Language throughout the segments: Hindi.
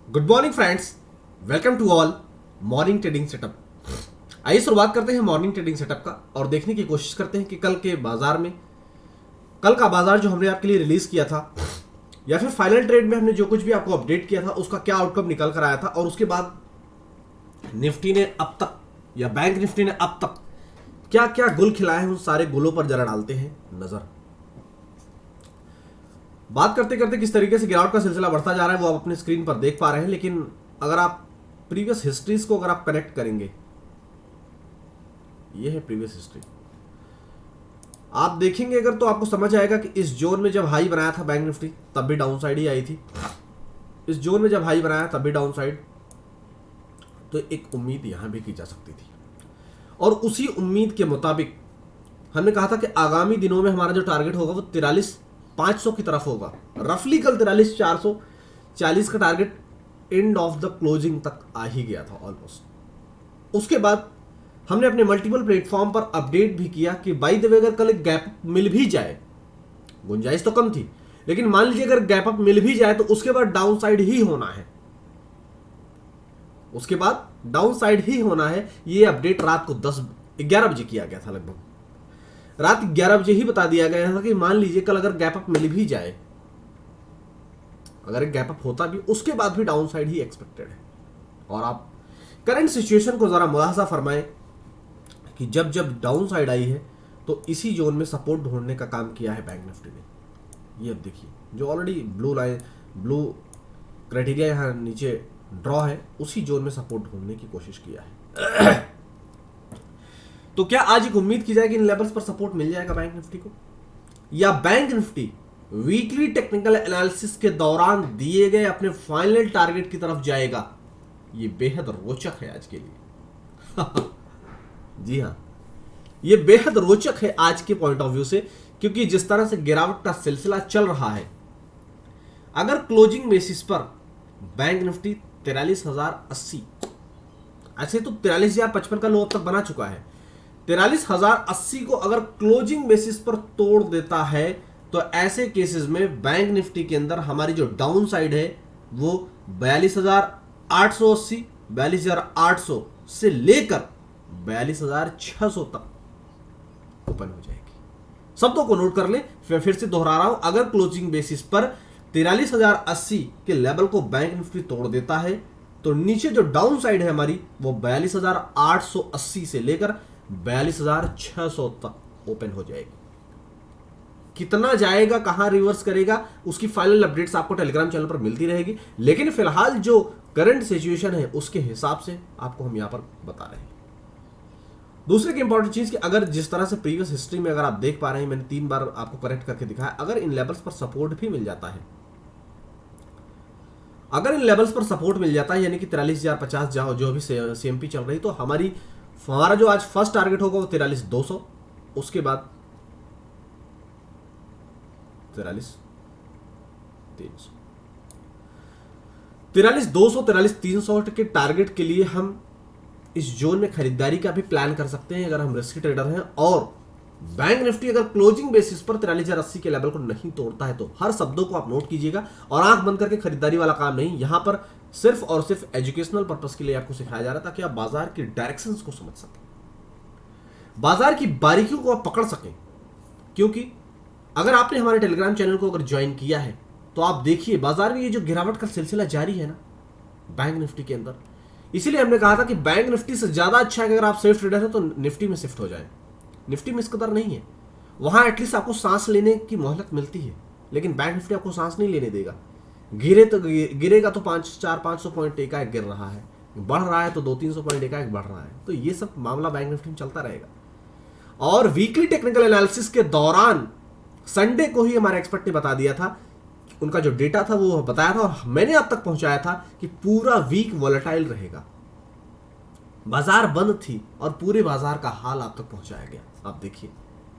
Good morning friends, welcome to all morning trading setup. आइए शुरुआत करते हैं मॉर्निंग ट्रेडिंग सेटअप का और देखने की कोशिश करते हैं कि कल का बाजार जो हमने आपके लिए रिलीज किया था या फिर फाइनल ट्रेड में हमने जो कुछ भी आपको अपडेट किया था उसका क्या आउटकम निकल कर आया था और उसके बाद निफ्टी ने अब तक या बैंक निफ्टी ने अब तक क्या क्या गुल खिलाए हैं, उन सारे गुलों पर जरा डालते हैं नजर। बात करते करते किस तरीके से गिरावट का सिलसिला बढ़ता जा रहा है वो आप अपने स्क्रीन पर देख पा रहे हैं, लेकिन अगर आप प्रीवियस हिस्ट्रीज को अगर आप कनेक्ट करेंगे, ये है प्रीवियस हिस्ट्री, आप देखेंगे अगर तो आपको समझ आएगा कि इस जोन में जब हाई बनाया था बैंक निफ्टी तब भी डाउन साइड ही आई थी। इस जोन में जब हाई बनाया तब भी डाउन साइड, तो एक उम्मीद यहां भी की जा सकती थी और उसी उम्मीद के मुताबिक हमने कहा था कि आगामी दिनों में हमारा जो टारगेट होगा वो 43,500 की तरफ होगा। रफली कल 43,440 का target end of the closing तक आ ही गया था ऑलमोस्ट। उसके बाद हमने अपने मल्टीपल प्लेटफॉर्म पर अपडेट भी किया कि बाय द वे अगर कल एक गैप मिल भी जाए, गुंजाइश तो कम थी, लेकिन मान लीजिए अगर गैप अप मिल भी जाए तो उसके बाद डाउन साइड ही होना है, उसके बाद डाउन साइड ही होना है। ये अपडेट रात को 11 बजे किया गया था, लगभग रात 11 बजे ही बता दिया गया था कि मान लीजिए कल अगर गैप अप मिल भी जाए, अगर एक गैप अप होता भी उसके बाद भी डाउन साइड ही एक्सपेक्टेड है। और आप करंट सिचुएशन को जरा मुलाहाजा फरमाएं कि जब जब डाउन साइड आई है तो इसी जोन में सपोर्ट ढूंढने का काम किया है बैंक निफ्टी ने। ये अब देखिए जो ऑलरेडी ब्लू क्राइटेरिया यहां नीचे ड्रॉ है, उसी जोन में सपोर्ट ढूंढने की कोशिश किया है। तो क्या आज एक उम्मीद की जाए कि इन लेवल्स पर सपोर्ट मिल जाएगा बैंक निफ्टी को, या bank Nifty weekly technical analysis के दौरान दिए गए अपने फाइनल टारगेट की तरफ जाएगा? ये बेहद रोचक है आज के लिए। जी हां, ये बेहद रोचक है आज के पॉइंट ऑफ व्यू से, क्योंकि जिस तरह से गिरावट का सिलसिला चल रहा है, अगर क्लोजिंग बेसिस पर बैंक निफ्टी 43,080, ऐसे तो 43,055 का लो अब तक बना चुका है, 43,080 को अगर क्लोजिंग बेसिस पर तोड़ देता है तो ऐसे केसेस में बैंक निफ्टी के अंदर हमारी जो डाउन साइड है वो 42,880, 42,800 से लेकर 42,600 तक ओपन हो जाएगी। शब्दों को नोट कर लें, फिर से दोहरा रहा हूं, अगर क्लोजिंग बेसिस पर 43,080 के लेवल को बैंक निफ्टी तोड़ देता है तो नीचे जो डाउन साइड है हमारी वो 42,880 से लेकर 42,600 तक ओपन हो जाएगी। कितना जाएगा, कहां रिवर्स करेगा, उसकी फाइनल अपडेट्स आपको टेलीग्राम चैनल पर मिलती रहेगी, लेकिन फिलहाल जो करंट सिचुएशन है उसके हिसाब से आपको हम यहां पर बता रहे हैं। दूसरे की इंपॉर्टेंट चीज कि अगर जिस तरह से प्रीवियस हिस्ट्री में अगर आप देख पा रहे हैं, मैंने 3 बार आपको करेक्ट करके दिखाया, अगर इन लेवल्स पर सपोर्ट भी मिल जाता है, अगर इन लेवल्स पर सपोर्ट मिल जाता है, यानी कि 43,050 जाओ जो भी सीएमपी चल रही, तो हमारा जो आज फर्स्ट टारगेट होगा वो 43,200, उसके बाद 43,300, 43,200, 43,300 के टारगेट के लिए हम इस जोन में खरीदारी का भी प्लान कर सकते हैं अगर हम रिस्की ट्रेडर हैं। और बैंक निफ्टी अगर क्लोजिंग बेसिस पर 43,080 के लेवल को नहीं तोड़ता है तो हर शब्दों को आप नोट कीजिएगा और आंख बंद करके खरीदारी वाला काम नहीं, यहां पर सिर्फ और सिर्फ एजुकेशनल पर्पस के लिए आपको सिखाया जा रहा है ताकि आप बाजार की डायरेक्शंस को समझ सकें, बाजार की बारीकियों को आप पकड़ सकें। क्योंकि अगर आपने हमारे टेलीग्राम चैनल को अगर ज्वाइन किया है तो आप देखिए बाजार में ये जो गिरावट का सिलसिला जारी है ना बैंक निफ्टी के अंदर, इसीलिए हमने कहा था कि बैंक निफ्टी से ज्यादा अच्छा है कि अगर आप सेफ ट्रेडर हैं तो निफ्टी में शिफ्ट हो जाए। निफ्टी में इस कदर नहीं है, वहां एटलीस्ट आपको सांस लेने की मोहलत मिलती है, लेकिन बैंक निफ्टी आपको सांस नहीं लेने देगा। गिरेगा तो 400-500 पॉइंट एकाएक गिर रहा है, बढ़ रहा है तो 200-300 पॉइंट एकाएक बढ़ रहा है, तो ये सब मामला बैंक निफ्टी में चलता रहेगा। और वीकली टेक्निकल एनालिसिस के दौरान संडे को ही हमारे एक्सपर्ट ने बता दिया था, उनका जो डेटा था वो बताया था और मैंने अब तक पहुंचाया था कि पूरा वीक वॉलेटाइल रहेगा। बाजार बंद थी और पूरे बाजार का हाल आप तक पहुंचाया गया। आप देखिए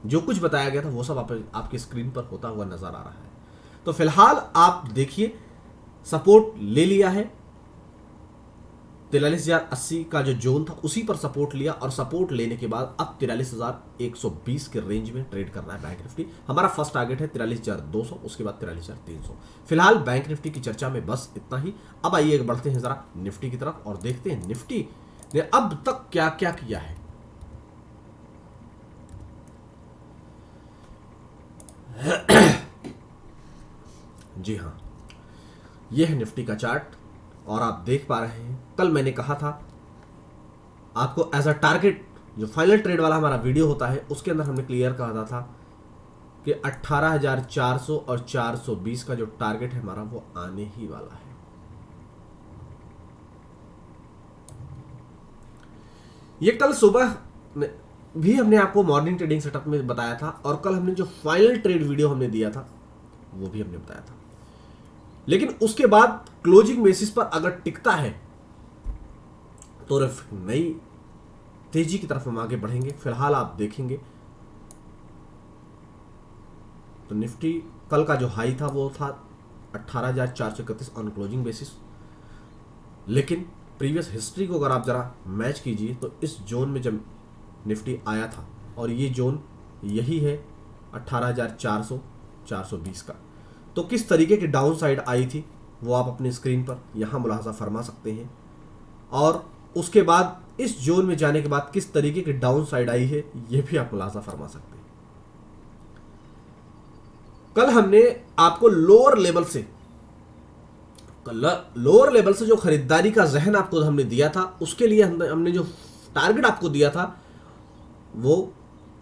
जो कुछ बताया गया था वो सब आपकी स्क्रीन पर होता हुआ नजर आ रहा है। तो फिलहाल आप देखिए सपोर्ट ले लिया है 43,080 का जो जोन था उसी पर सपोर्ट लिया और सपोर्ट लेने के बाद अब 43,120 के रेंज में ट्रेड कर रहा है बैंक निफ्टी। हमारा फर्स्ट टारगेट है 43,200, उसके बाद 43,300। फिलहाल बैंक निफ्टी की चर्चा में बस इतना ही। अब आइए बढ़ते हैं जरा निफ्टी की तरफ और देखते हैं निफ्टी ने अब तक क्या क्या किया है। जी हाँ, यह है निफ्टी का चार्ट और आप देख पा रहे हैं कल मैंने कहा था आपको एज अ टारगेट, जो फाइनल ट्रेड वाला हमारा वीडियो होता है उसके अंदर हमने क्लियर कहा था कि 18,400 और 420 का जो टारगेट है हमारा वो आने ही वाला है। ये कल सुबह भी हमने आपको मॉर्निंग ट्रेडिंग सेटअप में बताया था और कल हमने जो फाइनल ट्रेड वीडियो हमने दिया था वो भी हमने बताया था। लेकिन उसके बाद क्लोजिंग बेसिस पर अगर टिकता है तो नई तेजी की तरफ हम आगे बढ़ेंगे। फिलहाल आप देखेंगे तो निफ्टी कल का जो हाई था वो था 18,431 ऑन क्लोजिंग बेसिस, लेकिन प्रीवियस हिस्ट्री को अगर आप जरा मैच कीजिए तो इस जोन में जब निफ्टी आया था और ये जोन यही है 18,400 420 का, तो किस तरीके की डाउन साइड आई थी वो आप अपनी स्क्रीन पर यहां मुलाहाजा फरमा सकते हैं। और उसके बाद इस जोन में जाने के बाद किस तरीके की डाउन साइड आई है ये भी आप मुलाहाजा फरमा सकते हैं। कल हमने आपको लोअर लेवल से जो खरीदारी का जहन आपको हमने दिया था उसके लिए हमने जो टारगेट आपको दिया था वो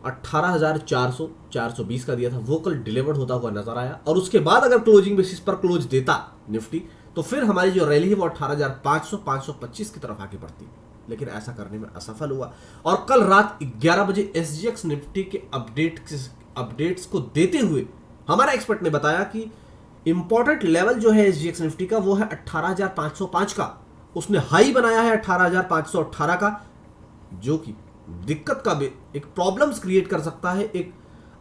18,400 420 का दिया था, वो कल डिलीवर्ड होता हुआ नजर आया। और उसके बाद अगर क्लोजिंग बेसिस पर क्लोज देता निफ्टी तो फिर हमारी जो रैली है वो 18,500 525 की तरफ आगे बढ़ती, लेकिन ऐसा करने में असफल हुआ। और कल रात 11 बजे एसजीएक्स निफ्टी के अपडेट्स को देते हुए हमारा एक्सपर्ट ने बताया कि इंपॉर्टेंट लेवल जो है एसजीएक्स निफ्टी का वो है 18,505 का। उसने हाई बनाया है 18,518 का, जो कि दिक्कत का भी एक प्रॉब्लम्स क्रिएट कर सकता है, एक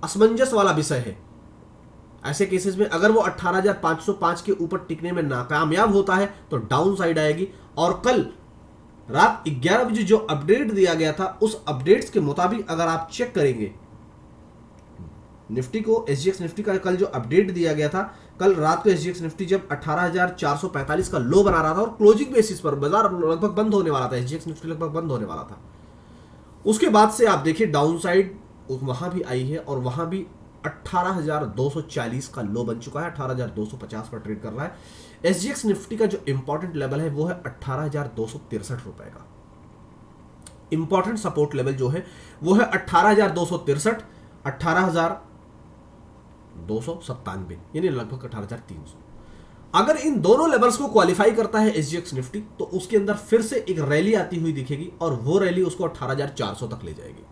असमंजस वाला विषय है। ऐसे केसेस में अगर वो 18,505 के ऊपर टिकने में नाकामयाब होता है तो डाउन साइड आएगी। और कल रात 11 बजे जो अपडेट दिया गया था उस अपडेट्स के मुताबिक अगर आप चेक करेंगे निफ्टी को, एसजीएक्स निफ्टी का कल जो अपडेट दिया गया था, कल रात को एसजीएक्स निफ्टी जब 18,445 का लो बना रहा था और क्लोजिंग बेसिस पर बाजार लगभग बंद होने वाला था, एसजीएक्स निफ्टी लगभग बंद होने वाला था, उसके बाद से आप देखिए डाउन साइड वहां भी आई है और वहां भी 18,240 का लो बन चुका है, 18,250 पर ट्रेड कर रहा है। एसजीएक्स निफ्टी का जो इंपॉर्टेंट लेवल है वो है 18,263 रुपए का। इंपॉर्टेंट सपोर्ट लेवल जो है वो है 18,263 18,297, यानी लगभग 18,300। अगर इन दोनों लेवल्स को क्वालिफाई करता है एसजीएक्स निफ्टी तो उसके अंदर फिर से एक रैली आती हुई दिखेगी और वो रैली उसको 18,400 तक ले जाएगी।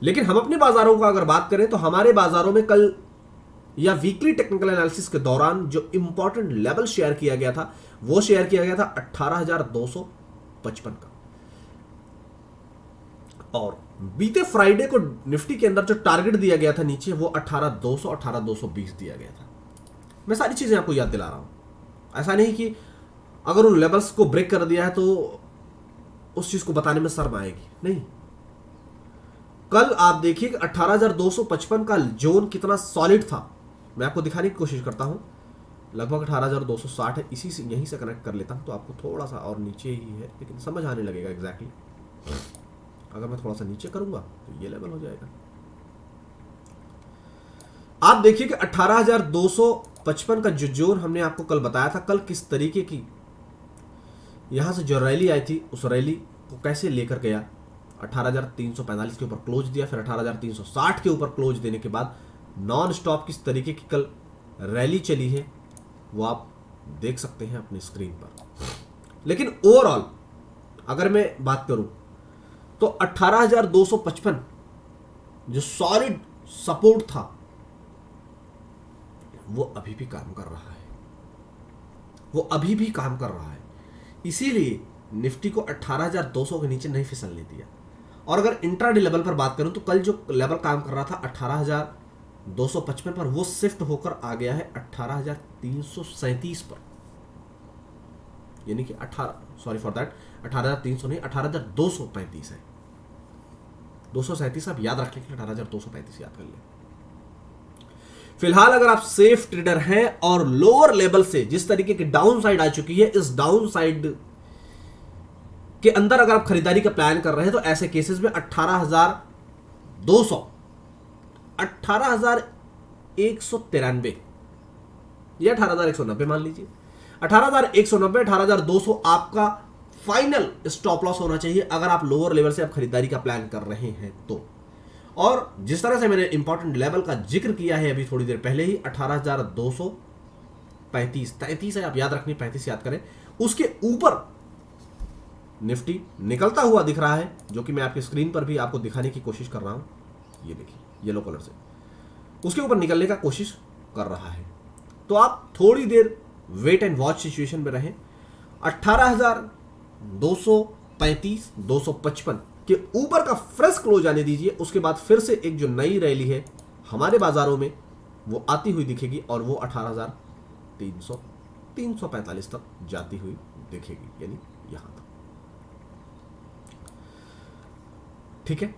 लेकिन हम अपने बाजारों का अगर बात करें तो हमारे बाजारों में कल या वीकली टेक्निकल एनालिसिस के दौरान जो इंपॉर्टेंट लेवल शेयर किया गया था वो शेयर किया गया था 18,255 का। और बीते फ्राइडे को निफ्टी के अंदर जो टारगेट दिया गया था नीचे वो 18,200 18,220 दिया गया था। मैं सारी चीजें आपको याद दिला रहा हूं, ऐसा नहीं कि अगर उन लेवल्स को ब्रेक कर दिया है तो उस चीज को बताने में शर्म आएगी, नहीं। कल आप देखिए 18,255 का जोन कितना सॉलिड था, मैं आपको दिखाने की कोशिश करता हूं। लगभग 18,260 है, इसी से यहीं से कनेक्ट कर लेता हूं तो आपको थोड़ा सा और नीचे ही है लेकिन समझ आने लगेगा एग्जैक्टली। अगर मैं थोड़ा सा नीचे करूंगा तो ये लेवल हो जाएगा। आप देखिए कि 18,255 का जो जोन हमने आपको कल बताया था, कल किस तरीके की यहां से जो रैली आई थी उस रैली को कैसे लेकर गया, 18,345 के ऊपर क्लोज दिया, फिर 18,360 के ऊपर क्लोज देने के बाद नॉन स्टॉप किस तरीके की कल रैली चली है वो आप देख सकते हैं अपनी स्क्रीन पर। लेकिन ओवरऑल अगर मैं बात करूं तो 18,255 जो सॉलिड सपोर्ट था वो अभी भी काम कर रहा है, वो अभी भी काम कर रहा है। इसीलिए निफ्टी को 18,200 के नीचे नहीं फिसलने दिया। और अगर इंट्राडे लेवल पर बात करूं तो कल जो लेवल काम कर रहा था 18,255 पर, वो शिफ्ट होकर आ गया है 18,337 पर। यानी कि 18,300 नहीं, 18,235 है। 237 आप याद रख लें, 18,235 याद कर लें। फिलहाल अगर आप सेफ ट्रेडर हैं और लोअर लेवल से जिस तरीके की डाउन साइड आ चुकी है, इस डाउन साइड के अंदर अगर आप खरीदारी का प्लान कर रहे हैं, तो ऐसे केसेस में 18,200, 18,193 या 18,190 मान लीजिए, 18,190, 18,200 आपका फाइनल स्टॉप लॉस होना चाहिए अगर आप लोअर लेवल से आप खरीदारी का प्लान कर रहे हैं तो। और जिस तरह से मैंने इंपॉर्टेंट लेवल का जिक्र किया है अभी थोड़ी देर पहले ही, 18,235, 33 है, आप याद रखनी, 35 याद करें, उसके ऊपर निफ्टी निकलता हुआ दिख रहा है, जो कि मैं आपकी स्क्रीन पर भी आपको दिखाने की कोशिश कर रहा हूं। ये देखिए येलो कलर से उसके ऊपर निकलने का कोशिश कर रहा है। तो आप थोड़ी देर वेट एंड वॉच सिचुएशन में रहें। 18,235, 255 के ऊपर का फ्रेश क्लोज आने दीजिए, उसके बाद फिर से एक जो नई रैली है हमारे बाजारों में वो आती हुई दिखेगी और वो 18,300, 345 तक जाती हुई दिखेगी, यानी यहां तक। ठीक है,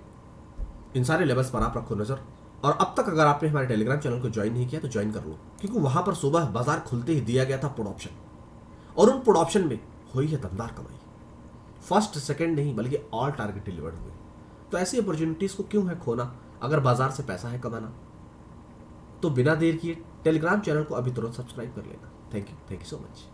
इन सारे लेवल्स पर आप रखो नजर। और अब तक अगर आपने हमारे टेलीग्राम चैनल को ज्वाइन नहीं किया तो ज्वाइन कर लो, क्योंकि वहां पर सुबह बाजार खुलते ही दिया गया था पुट ऑप्शन, और उन पुट ऑप्शन में हुई है दमदार कमाई। फर्स्ट सेकंड नहीं बल्कि ऑल टारगेट डिलीवर्ड हुए। तो ऐसी अपॉर्चुनिटीज को क्यों है खोना, अगर बाजार से पैसा है कमाना। तो बिना देर किए टेलीग्राम चैनल को अभी तुरंत सब्सक्राइब कर लेना। Thank you so much.